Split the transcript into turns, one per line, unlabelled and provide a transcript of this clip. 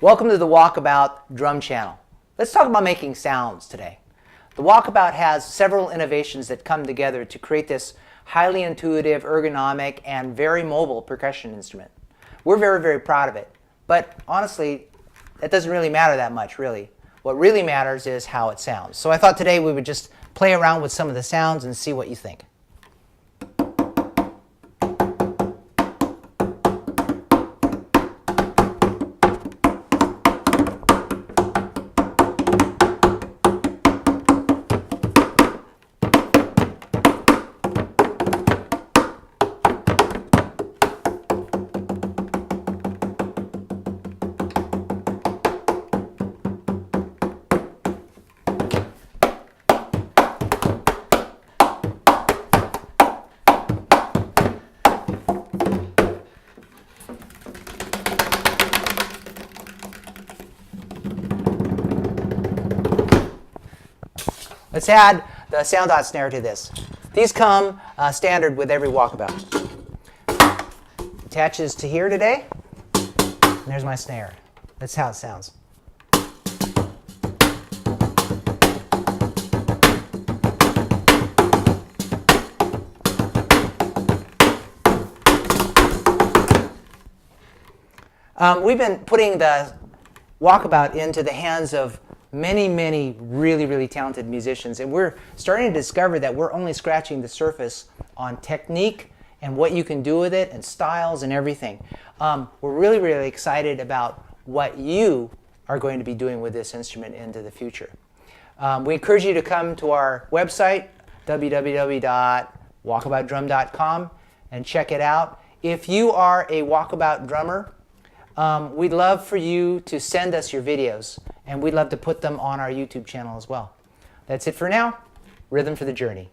Welcome to the Walkabout Drum Channel. Let's talk about making sounds today. The Walkabout has several innovations that come together to create this highly intuitive, ergonomic, and very mobile percussion instrument. We're very, very proud of it. But honestly, that doesn't really matter that much, really. What really matters is how it sounds. So I thought today we would just play around with some of the sounds and see what you think. Let's add the sound dot snare to this. These come standard with every Walkabout. Attaches to here today, and there's my snare. That's how it sounds. We've been putting the Walkabout into the hands of many really, really talented musicians, and we're starting to discover that we're only scratching the surface on technique and what you can do with it and styles and everything. We're really, really excited about what you are going to be doing with this instrument into the future. We encourage you to come to our website, www.walkaboutdrum.com, and check it out. If you are a Walkabout drummer, we'd love for you to send us your videos, and we'd love to put them on our YouTube channel as well. That's it for now. Rhythm for the journey.